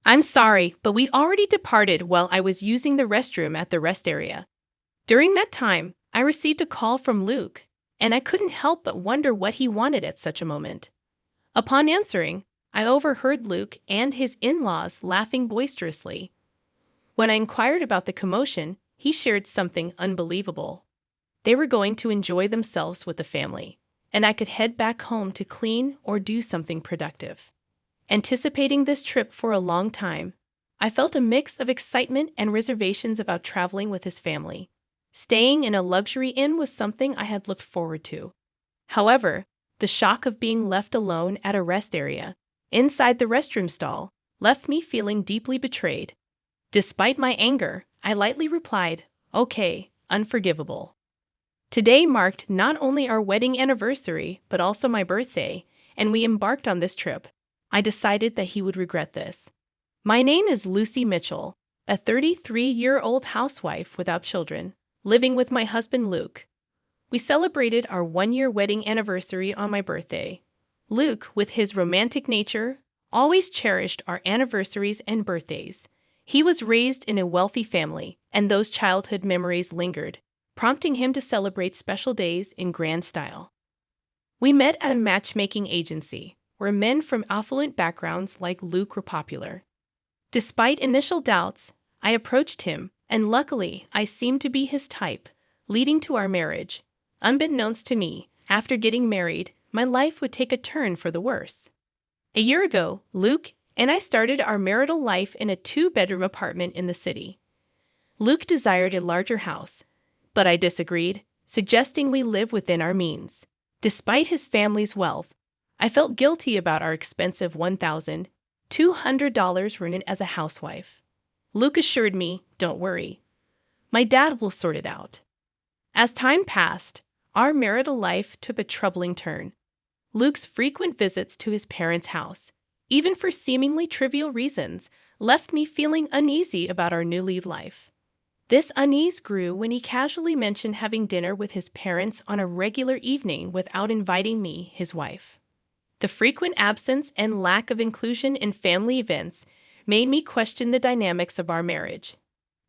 I'm sorry, but we already departed while I was using the restroom at the rest area. During that time, I received a call from Luke, and I couldn't help but wonder what he wanted at such a moment. Upon answering, I overheard Luke and his in-laws laughing boisterously. When I inquired about the commotion, he shared something unbelievable. They were going to enjoy themselves with the family, and I could head back home to clean or do something productive. Anticipating this trip for a long time, I felt a mix of excitement and reservations about traveling with his family. Staying in a luxury inn was something I had looked forward to. However, the shock of being left alone at a rest area, inside the restroom stall, left me feeling deeply betrayed. Despite my anger, I lightly replied, "Okay, unforgivable." Today marked not only our wedding anniversary, but also my birthday, and we embarked on this trip. I decided that he would regret this. My name is Lucy Mitchell, a 33-year-old housewife without children, living with my husband Luke. We celebrated our one-year wedding anniversary on my birthday. Luke, with his romantic nature, always cherished our anniversaries and birthdays. He was raised in a wealthy family, and those childhood memories lingered, prompting him to celebrate special days in grand style. We met at a matchmaking agency, where men from affluent backgrounds like Luke were popular. Despite initial doubts, I approached him, and luckily, I seemed to be his type, leading to our marriage. Unbeknownst to me, after getting married, my life would take a turn for the worse. A year ago, Luke and I started our marital life in a 2-bedroom apartment in the city. Luke desired a larger house, but I disagreed, suggesting we live within our means. Despite his family's wealth, I felt guilty about our expensive $1,200 rent as a housewife. Luke assured me, "Don't worry. My dad will sort it out." As time passed, our marital life took a troubling turn. Luke's frequent visits to his parents' house, even for seemingly trivial reasons, left me feeling uneasy about our newly life. This unease grew when he casually mentioned having dinner with his parents on a regular evening without inviting me, his wife. The frequent absence and lack of inclusion in family events made me question the dynamics of our marriage.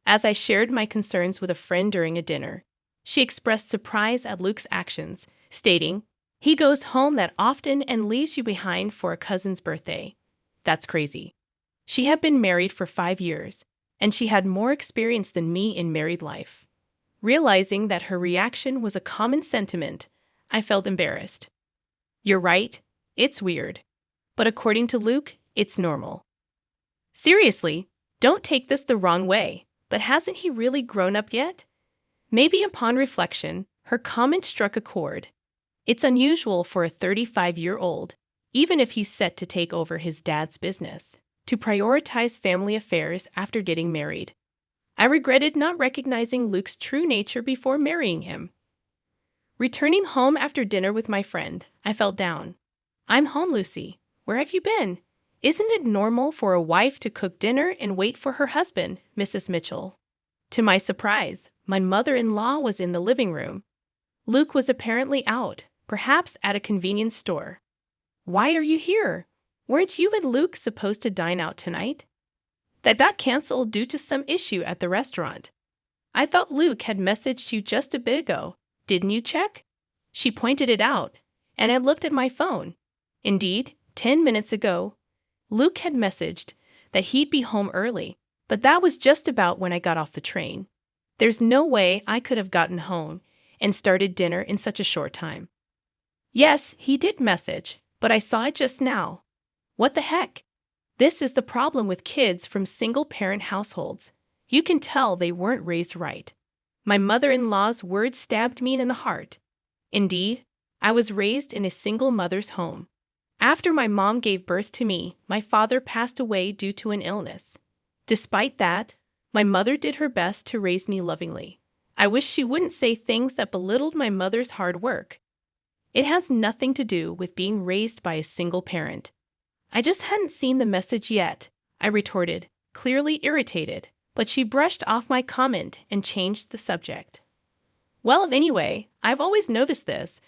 As I shared my concerns with a friend during a dinner, she expressed surprise at Luke's actions, stating, "He goes home that often and leaves you behind for a cousin's birthday. That's crazy." She had been married for 5 years, and she had more experience than me in married life. Realizing that her reaction was a common sentiment, I felt embarrassed. "You're right, it's weird. But according to Luke, it's normal." Seriously, don't take this the wrong way, but hasn't he really grown up yet? Maybe upon reflection, her comment struck a chord. It's unusual for a 35-year-old, even if he's set to take over his dad's business, to prioritize family affairs after getting married. I regretted not recognizing Luke's true nature before marrying him. Returning home after dinner with my friend, I felt down. "I'm home, Lucy. Where have you been? Isn't it normal for a wife to cook dinner and wait for her husband, Mrs. Mitchell?" To my surprise, my mother-in-law was in the living room. Luke was apparently out, perhaps at a convenience store. "Why are you here? Weren't you and Luke supposed to dine out tonight?" "That got canceled due to some issue at the restaurant." "I thought Luke had messaged you just a bit ago. Didn't you check?" She pointed it out, and I looked at my phone. Indeed, 10 minutes ago, Luke had messaged that he'd be home early, but that was just about when I got off the train. There's no way I could have gotten home and started dinner in such a short time. Yes, he did message, but I saw it just now. What the heck? This is the problem with kids from single-parent households. You can tell they weren't raised right. My mother-in-law's words stabbed me in the heart. Indeed, I was raised in a single mother's home. After my mom gave birth to me, my father passed away due to an illness. Despite that, my mother did her best to raise me lovingly. I wish she wouldn't say things that belittled my mother's hard work. It has nothing to do with being raised by a single parent. I just hadn't seen the message yet, I retorted, clearly irritated, but she brushed off my comment and changed the subject. "Well, anyway, I've always noticed this,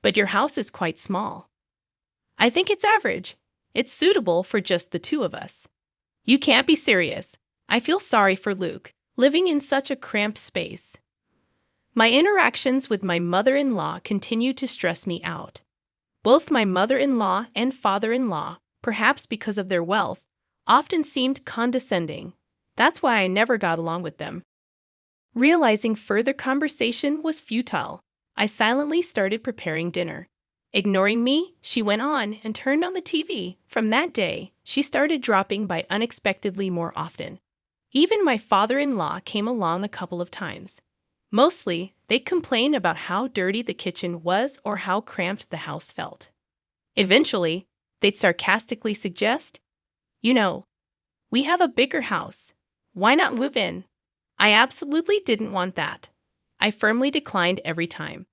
but your house is quite small." "I think it's average. It's suitable for just the two of us." You can't be serious. I feel sorry for Luke, living in such a cramped space. My interactions with my mother-in-law continue to stress me out. Both my mother-in-law and father-in-law, perhaps because of their wealth, often seemed condescending. That's why I never got along with them. Realizing further conversation was futile, I silently started preparing dinner. Ignoring me, she went on and turned on the TV. From that day, she started dropping by unexpectedly more often. Even my father-in-law came along a couple of times. Mostly, they'd complain about how dirty the kitchen was or how cramped the house felt. Eventually, they'd sarcastically suggest, "You know, we have a bigger house. Why not move in?" I absolutely didn't want that. I firmly declined every time.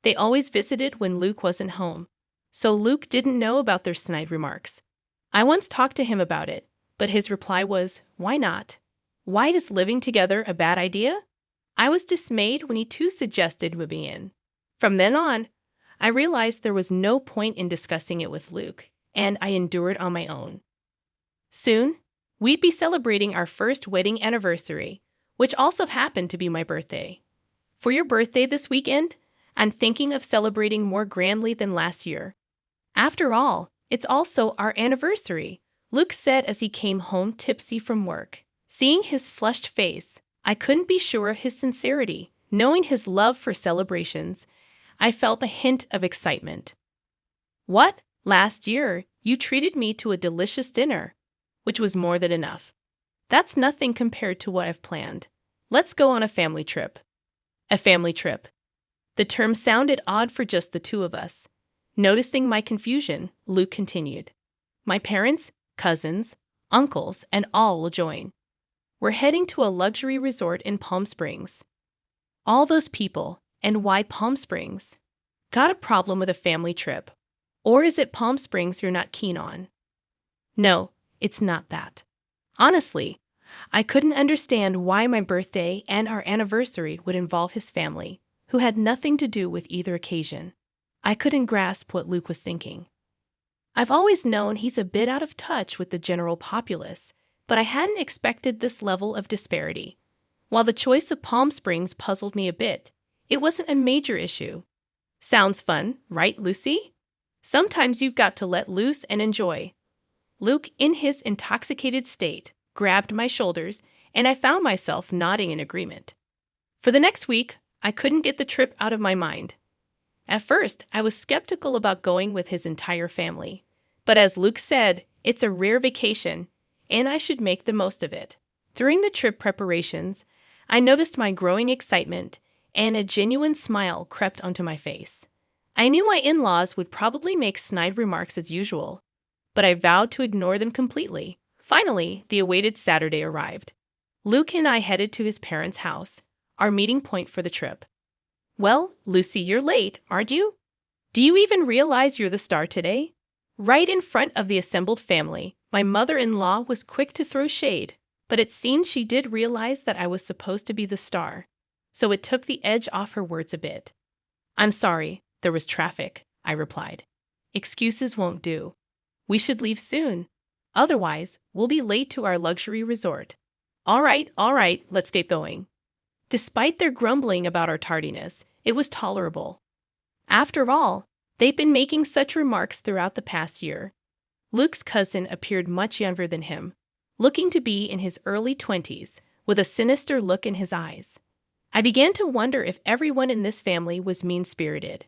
They always visited when Luke wasn't home, so Luke didn't know about their snide remarks. I once talked to him about it, but his reply was, "Why not? Why is living together a bad idea?" I was dismayed when he too suggested moving in. From then on, I realized there was no point in discussing it with Luke, and I endured on my own. Soon, we'd be celebrating our first wedding anniversary, which also happened to be my birthday. For your birthday this weekend, I'm thinking of celebrating more grandly than last year. After all, it's also our anniversary, Luke said as he came home tipsy from work. Seeing his flushed face, I couldn't be sure of his sincerity. Knowing his love for celebrations, I felt a hint of excitement. "What? Last year, you treated me to a delicious dinner," which was more than enough. "That's nothing compared to what I've planned. Let's go on a family trip." A family trip. The term sounded odd for just the two of us. Noticing my confusion, Luke continued, "My parents, cousins, uncles, and all will join. We're heading to a luxury resort in Palm Springs." All those people, and why Palm Springs? Got a problem with a family trip? Or is it Palm Springs you're not keen on? No, it's not that. Honestly, I couldn't understand why my birthday and our anniversary would involve his family, who had nothing to do with either occasion. I couldn't grasp what Luke was thinking. I've always known he's a bit out of touch with the general populace, but I hadn't expected this level of disparity. While the choice of Palm Springs puzzled me a bit, it wasn't a major issue. Sounds fun, right, Lucy? Sometimes you've got to let loose and enjoy. Luke, in his intoxicated state, grabbed my shoulders, and I found myself nodding in agreement. For the next week, I couldn't get the trip out of my mind. At first, I was skeptical about going with his entire family. But as Luke said, it's a rare vacation, and I should make the most of it. During the trip preparations, I noticed my growing excitement, and a genuine smile crept onto my face. I knew my in-laws would probably make snide remarks as usual, but I vowed to ignore them completely. Finally, the awaited Saturday arrived. Luke and I headed to his parents' house, our meeting point for the trip. "Well, Lucy, you're late, aren't you? Do you even realize you're the star today?" Right in front of the assembled family, my mother-in-law was quick to throw shade, but it seemed she did realize that I was supposed to be the star, so it took the edge off her words a bit. "I'm sorry, there was traffic," I replied. "Excuses won't do. We should leave soon. Otherwise, we'll be late to our luxury resort." All right, let's get going." Despite their grumbling about our tardiness, it was tolerable. After all, they'd been making such remarks throughout the past year. Luke's cousin appeared much younger than him, looking to be in his early 20s, with a sinister look in his eyes. I began to wonder if everyone in this family was mean-spirited.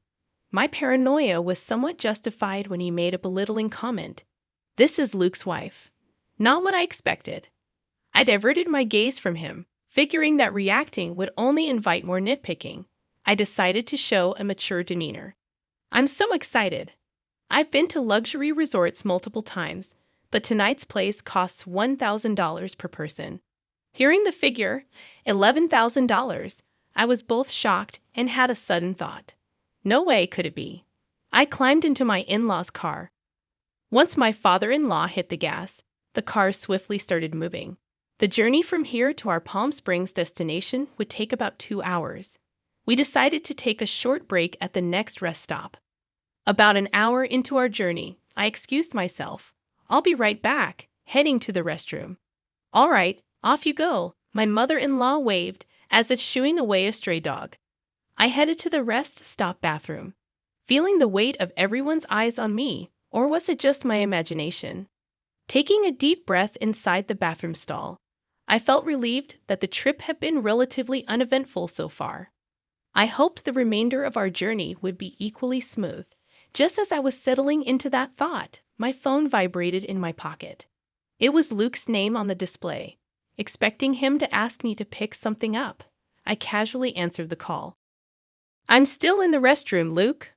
My paranoia was somewhat justified when he made a belittling comment. "This is Luke's wife." Not what I expected. I diverted my gaze from him, figuring that reacting would only invite more nitpicking. I decided to show a mature demeanor. "I'm so excited. I've been to luxury resorts multiple times, but tonight's place costs $1,000 per person." Hearing the figure, $11,000, I was both shocked and had a sudden thought. No way could it be. I climbed into my in-laws' car. Once my father-in-law hit the gas, the car swiftly started moving. The journey from here to our Palm Springs destination would take about 2 hours. We decided to take a short break at the next rest stop. About an hour into our journey, I excused myself. "I'll be right back," heading to the restroom. All right, off you go, my mother-in-law waved, as if shooing away a stray dog. I headed to the rest stop bathroom, feeling the weight of everyone's eyes on me, or was it just my imagination? Taking a deep breath inside the bathroom stall, I felt relieved that the trip had been relatively uneventful so far. I hoped the remainder of our journey would be equally smooth. Just as I was settling into that thought, my phone vibrated in my pocket. It was Luke's name on the display. Expecting him to ask me to pick something up, I casually answered the call. "I'm still in the restroom, Luke."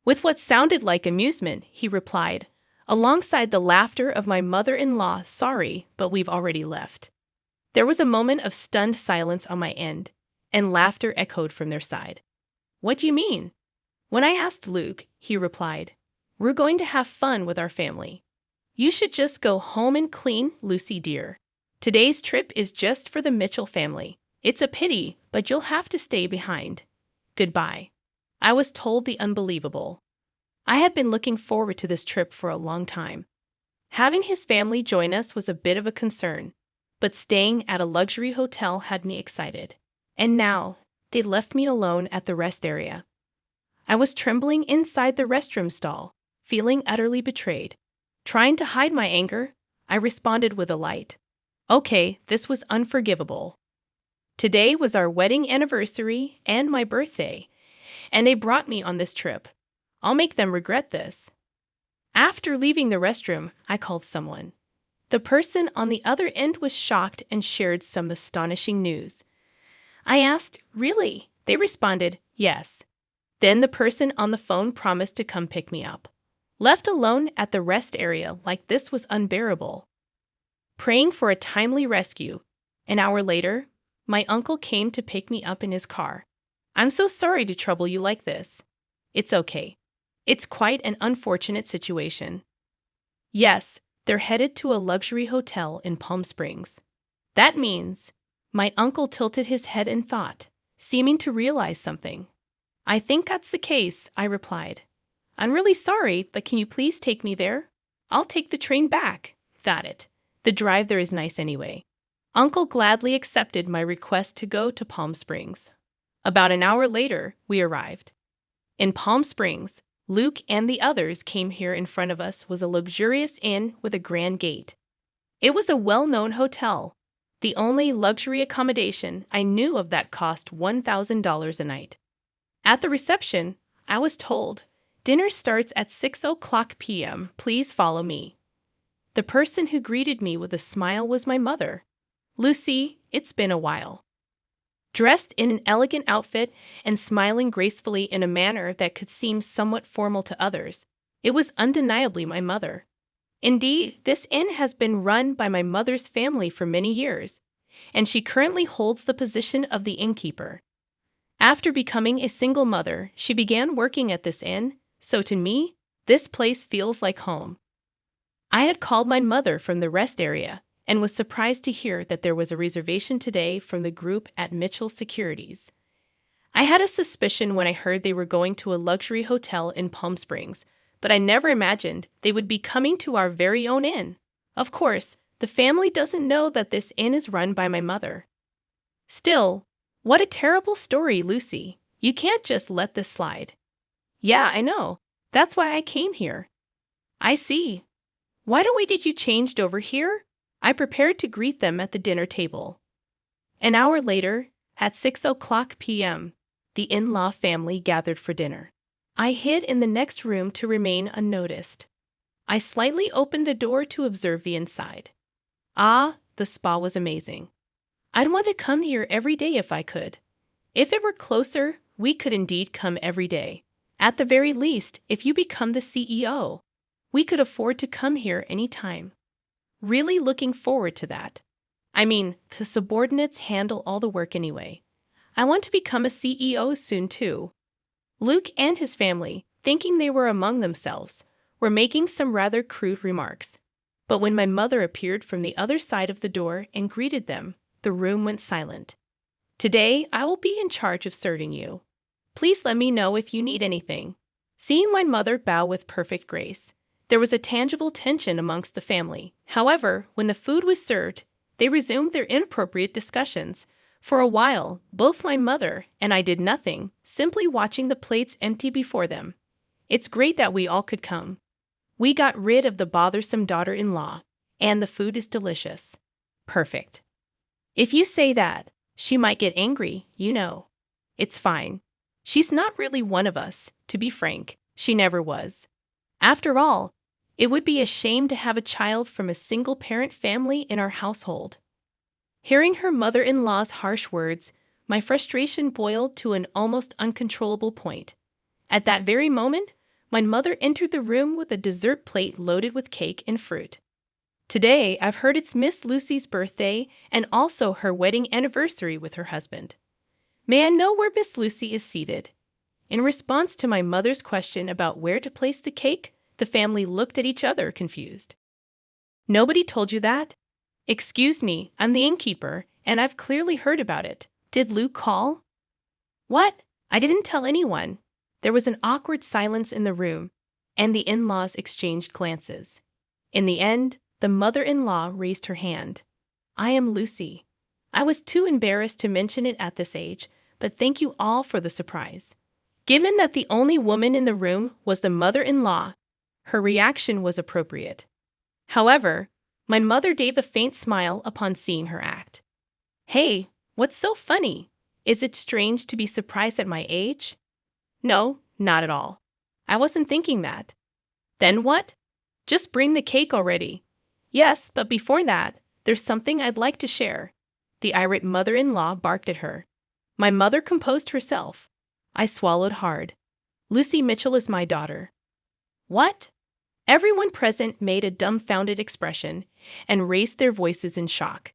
With what sounded like amusement, he replied, alongside the laughter of my mother-in-law, "Sorry, but we've already left." There was a moment of stunned silence on my end, and laughter echoed from their side. "What do you mean?" When I asked Luke, he replied, "We're going to have fun with our family. You should just go home and clean, Lucy dear. Today's trip is just for the Mitchell family. It's a pity, but you'll have to stay behind. Goodbye." I was told the unbelievable. I had been looking forward to this trip for a long time. Having his family join us was a bit of a concern, but staying at a luxury hotel had me excited. And now, they left me alone at the rest area. I was trembling inside the restroom stall, feeling utterly betrayed. Trying to hide my anger, I responded with a light, "Okay, this was unforgivable. Today was our wedding anniversary and my birthday, and they brought me on this trip. I'll make them regret this." After leaving the restroom, I called someone. The person on the other end was shocked and shared some astonishing news. I asked, "Really?" They responded, "Yes." Then the person on the phone promised to come pick me up. Left alone at the rest area like this was unbearable. Praying for a timely rescue, an hour later, my uncle came to pick me up in his car. "I'm so sorry to trouble you like this." "It's okay. It's quite an unfortunate situation." Yes, they're headed to a luxury hotel in Palm Springs. That means, my uncle tilted his head in thought, seeming to realize something. "I think that's the case," I replied. "I'm really sorry, but can you please take me there? I'll take the train back." "Got it. The drive there is nice anyway." Uncle gladly accepted my request to go to Palm Springs. About an hour later, we arrived. In Palm Springs, Luke and the others came here. In front of us was a luxurious inn with a grand gate. It was a well-known hotel, the only luxury accommodation I knew of that cost $1,000 a night. At the reception, I was told, "Dinner starts at 6:00 p.m. Please follow me." The person who greeted me with a smile was my mother. "Lucy, it's been a while." Dressed in an elegant outfit and smiling gracefully in a manner that could seem somewhat formal to others, it was undeniably my mother. Indeed, this inn has been run by my mother's family for many years, and she currently holds the position of the innkeeper. After becoming a single mother, she began working at this inn, so to me, this place feels like home. I had called my mother from the rest area and was surprised to hear that there was a reservation today from the group at Mitchell Securities. I had a suspicion when I heard they were going to a luxury hotel in Palm Springs, but I never imagined they would be coming to our very own inn. Of course, the family doesn't know that this inn is run by my mother. Still, what a terrible story, Lucy. You can't just let this slide. Yeah, I know. That's why I came here. I see. Why don't we get you changed over here? I prepared to greet them at the dinner table. An hour later, at 6:00 p.m., the in-law family gathered for dinner. I hid in the next room to remain unnoticed. I slightly opened the door to observe the inside. Ah, the spa was amazing. I'd want to come here every day if I could. If it were closer, we could indeed come every day. At the very least, if you become the CEO, we could afford to come here any time. Really looking forward to that. I mean, the subordinates handle all the work anyway. I want to become a CEO soon too. Luke and his family, thinking they were among themselves, were making some rather crude remarks. But when my mother appeared from the other side of the door and greeted them, the room went silent. "Today, I will be in charge of serving you. Please let me know if you need anything." Seeing my mother bow with perfect grace, there was a tangible tension amongst the family. However, when the food was served, They resumed their inappropriate discussions. For a while, both my mother and I did nothing, simply watching the plates empty before them. It's great that we all could come. We got rid of the bothersome daughter-in-law, and the food is delicious. Perfect. If you say that, she might get angry, you know. It's fine. She's not really one of us, to be frank. She never was. After all, it would be a shame to have a child from a single-parent family in our household. Hearing her mother-in-law's harsh words, my frustration boiled to an almost uncontrollable point. At that very moment, my mother entered the room with a dessert plate loaded with cake and fruit. Today, I've heard it's Miss Lucy's birthday and also her wedding anniversary with her husband. May I know where Miss Lucy is seated? In response to my mother's question about where to place the cake, the family looked at each other confused. Nobody told you that? Excuse me, I'm the innkeeper, and I've clearly heard about it. Did Luke call? What? I didn't tell anyone. There was an awkward silence in the room, and the in-laws exchanged glances. In the end, the mother-in-law raised her hand. I am Lucy. I was too embarrassed to mention it at this age, but thank you all for the surprise. Given that the only woman in the room was the mother-in-law, her reaction was appropriate. However, my mother gave a faint smile upon seeing her act. Hey, what's so funny? Is it strange to be surprised at my age? No, not at all. I wasn't thinking that. Then what? Just bring the cake already. Yes, but before that, there's something I'd like to share. The irate mother-in-law barked at her. My mother composed herself. I swallowed hard. Lucy Mitchell is my daughter. What? Everyone present made a dumbfounded expression and raised their voices in shock.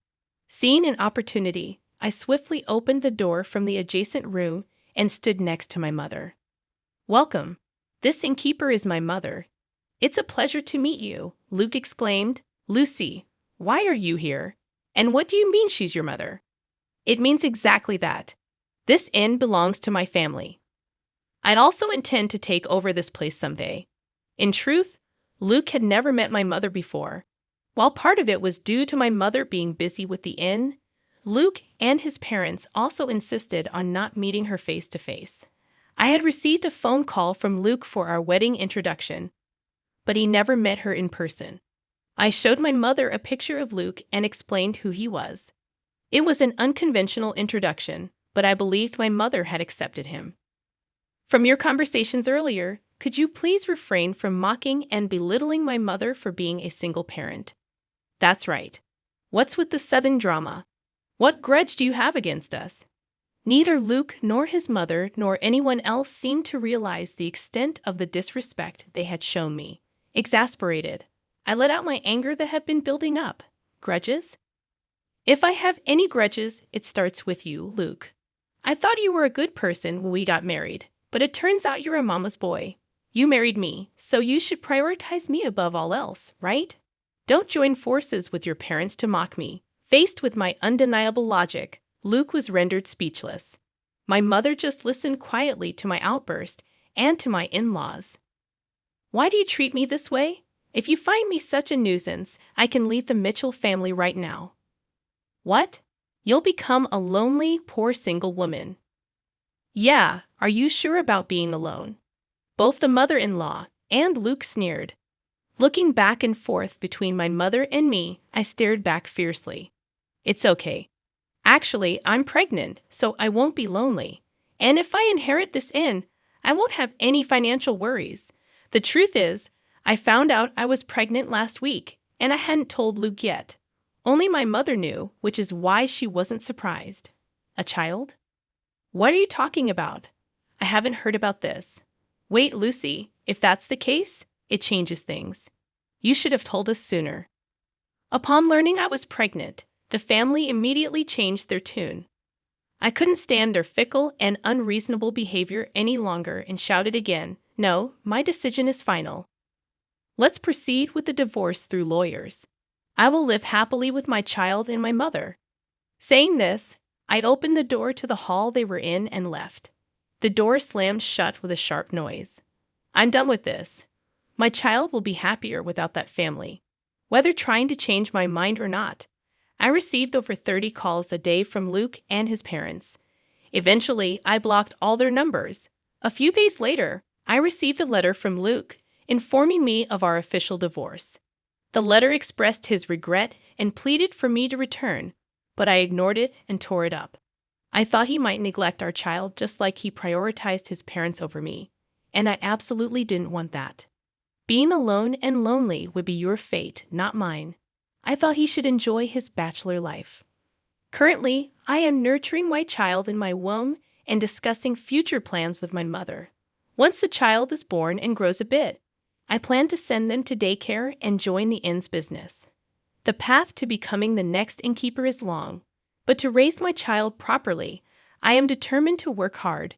Seeing an opportunity, I swiftly opened the door from the adjacent room and stood next to my mother. Welcome. This innkeeper is my mother. It's a pleasure to meet you, Luke exclaimed. Lucy, why are you here? And what do you mean she's your mother? It means exactly that. This inn belongs to my family. I'd also intend to take over this place someday. In truth, Luke had never met my mother before. While part of it was due to my mother being busy with the inn, Luke and his parents also insisted on not meeting her face to face. I had received a phone call from Luke for our wedding introduction, but he never met her in person. I showed my mother a picture of Luke and explained who he was. It was an unconventional introduction, but I believed my mother had accepted him. From your conversations earlier, could you please refrain from mocking and belittling my mother for being a single parent? That's right. What's with the sudden drama? What grudge do you have against us? Neither Luke nor his mother nor anyone else seemed to realize the extent of the disrespect they had shown me. Exasperated, I let out my anger that had been building up. Grudges? If I have any grudges, it starts with you, Luke. I thought you were a good person when we got married, but it turns out you're a mama's boy. You married me, so you should prioritize me above all else, right? Don't join forces with your parents to mock me. Faced with my undeniable logic, Luke was rendered speechless. My mother just listened quietly to my outburst and to my in-laws. Why do you treat me this way? If you find me such a nuisance, I can leave the Mitchell family right now. What? You'll become a lonely, poor single woman. Yeah, are you sure about being alone? Both the mother-in-law and Luke sneered. Looking back and forth between my mother and me, I stared back fiercely. It's okay. Actually, I'm pregnant, so I won't be lonely. And if I inherit this inn, I won't have any financial worries. The truth is, I found out I was pregnant last week, and I hadn't told Luke yet. Only my mother knew, which is why she wasn't surprised. A child? What are you talking about? I haven't heard about this. Wait, Lucy, if that's the case, it changes things. You should have told us sooner. Upon learning I was pregnant, the family immediately changed their tune. I couldn't stand their fickle and unreasonable behavior any longer and shouted again, No, my decision is final. Let's proceed with the divorce through lawyers. I will live happily with my child and my mother. Saying this, I'd opened the door to the hall they were in and left. The door slammed shut with a sharp noise. I'm done with this. My child will be happier without that family. Whether trying to change my mind or not, I received over 30 calls a day from Luke and his parents. Eventually, I blocked all their numbers. A few days later, I received a letter from Luke informing me of our official divorce. The letter expressed his regret and pleaded for me to return, but I ignored it and tore it up. I thought he might neglect our child just like he prioritized his parents over me, and I absolutely didn't want that. Being alone and lonely would be your fate, not mine. I thought he should enjoy his bachelor life. Currently, I am nurturing my child in my womb and discussing future plans with my mother. Once the child is born and grows a bit, I plan to send them to daycare and join the inn's business. The path to becoming the next innkeeper is long, but to raise my child properly, I am determined to work hard